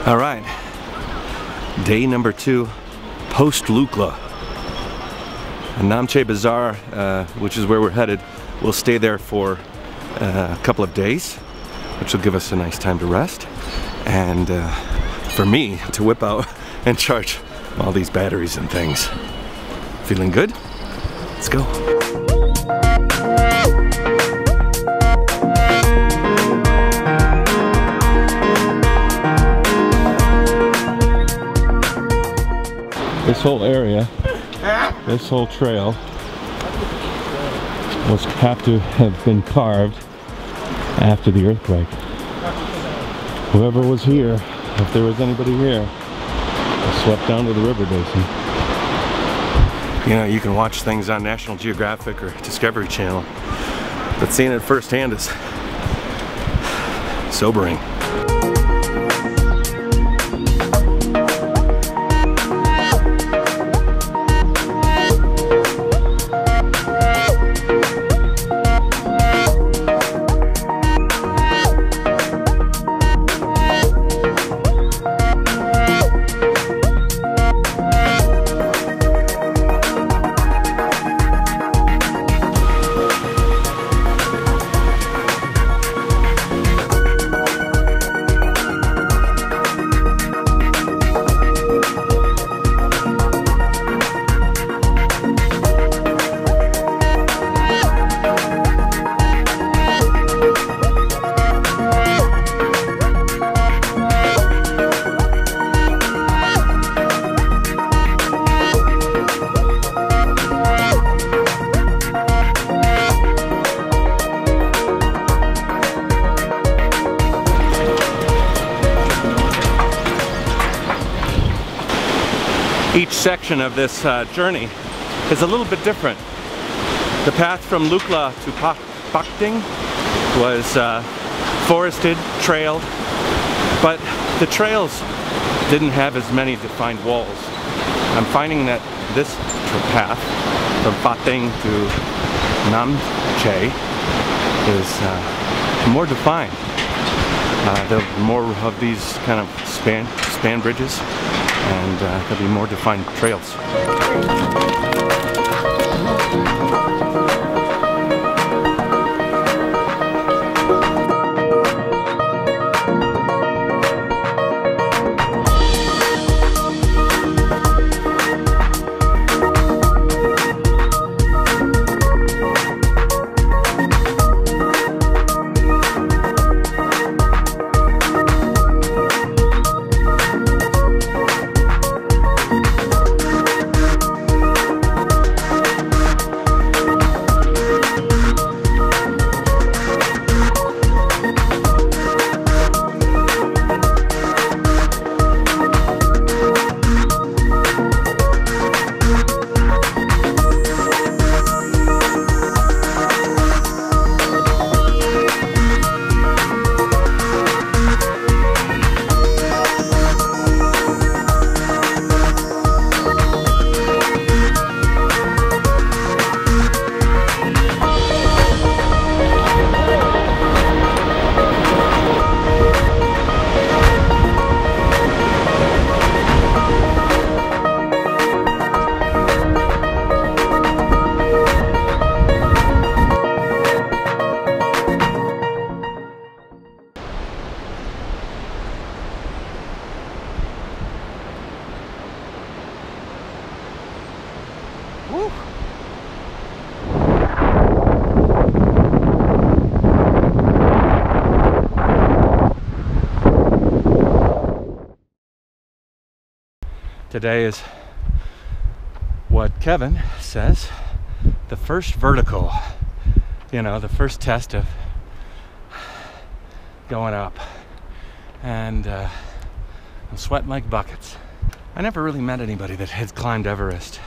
All right, day number 2, post Lukla. Namche Bazzar, which is where we're headed. We'll stay there for a couple of days, which will give us a nice time to rest, and for me to whip out and charge all these batteries and things. Feeling good? Let's go. This whole area, this whole trail was have to have been carved after the earthquake. Whoever was here, if there was anybody here, was swept down to the river basin. You know, you can watch things on National Geographic or Discovery Channel, but seeing it firsthand is sobering. Each section of this journey is a little bit different. The path from Lukla to Phakding was forested, trailed, but the trails didn't have as many defined walls. I'm finding that this path from Phakding to Namche is more defined. There are more of these kind of span bridges, and there'll be more defined trails. Woo. Today is what Kevin says, the first vertical, you know, the first test of going up. And I'm sweating like buckets. I never really met anybody that had climbed Everest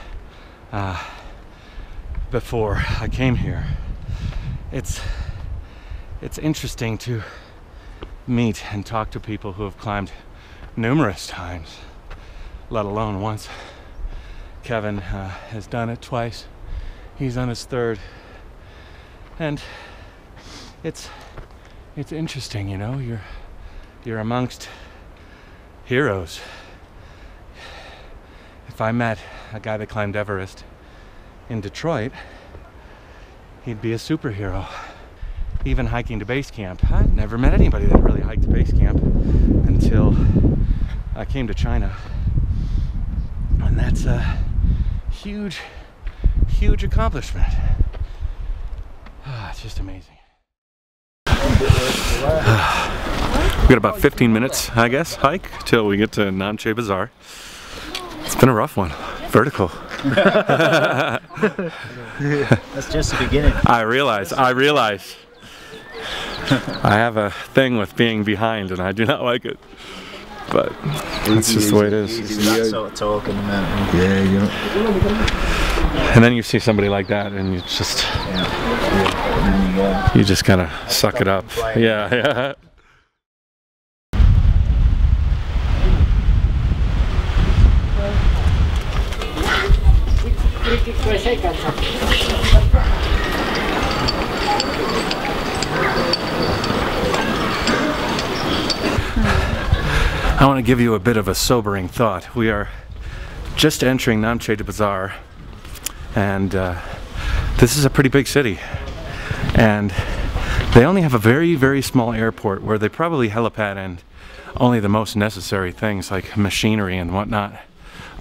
before I came here. It's interesting to meet and talk to people who have climbed numerous times, let alone once. Kevin has done it twice. He's on his third. And it's interesting, you know, you're amongst heroes. If I met a guy that climbed Everest in Detroit, he'd be a superhero. Even hiking to base camp. I'd never met anybody that really hiked to base camp until I came to China. And that's a huge, huge accomplishment. It's just amazing. We got about 15 minutes, I guess, hike till we get to Namche Bazzar. It's been a rough one. Vertical. That's just the beginning. I realize. I have a thing with being behind and I do not like it. But that's just the way it is. That sort of talk in the mountain. Yeah, you know. And then you see somebody like that and you just, you just kind of suck it up. Yeah. I want to give you a bit of a sobering thought. We are just entering Namche Bazzar, and this is a pretty big city, and they only have a very, very small airport where they probably helipad in only the most necessary things like machinery and whatnot.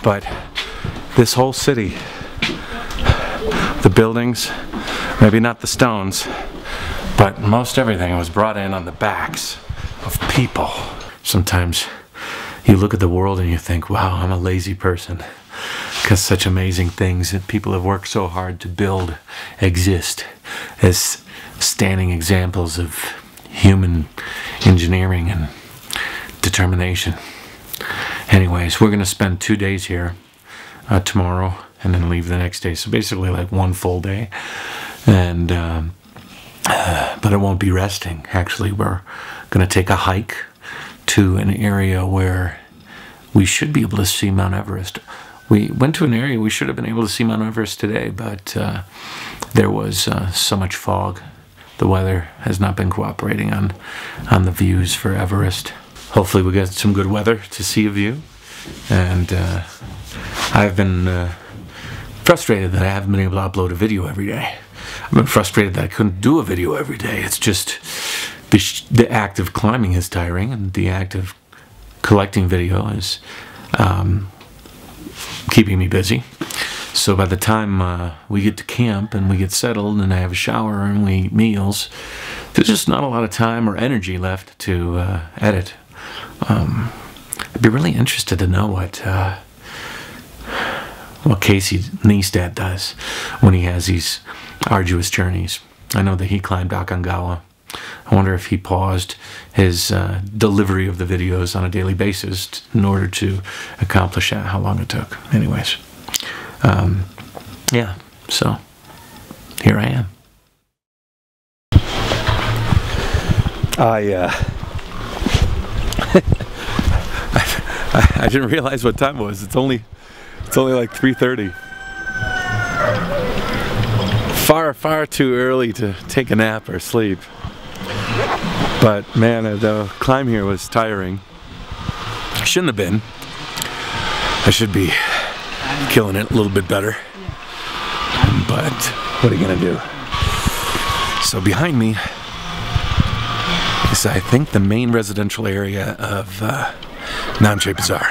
But this whole city, the buildings, maybe not the stones, but most everything was brought in on the backs of people. Sometimes you look at the world and you think, wow, I'm a lazy person, because such amazing things that people have worked so hard to build exist as standing examples of human engineering and determination. Anyways, we're gonna spend 2 days here, tomorrow, and then leave the next day. So basically like one full day. And but it won't be resting. Actually, we're gonna take a hike to an area where we should be able to see Mount Everest. We went to an area we should have been able to see Mount Everest today, but there was so much fog. The weather has not been cooperating on the views for Everest. Hopefully we get some good weather to see a view. And I've been frustrated that I haven't been able to upload a video every day. I've been frustrated that I couldn't do a video every day. It's just the act of climbing is tiring, and the act of collecting video is keeping me busy. So by the time we get to camp and we get settled and I have a shower and we eat meals, there's just not a lot of time or energy left to edit. I'd be really interested to know what Casey Neistat does when he has these arduous journeys. I know that he climbed Aconcagua. I wonder if he paused his delivery of the videos on a daily basis in order to accomplish how long it took. Anyways, yeah, so here I am. I didn't realize what time it was. It's only like 3:30. Far too early to take a nap or sleep. But man, the climb here was tiring. Shouldn't have been. I should be killing it a little bit better. But what are you gonna do? So behind me is, I think, the main residential area of Namche Bazzar.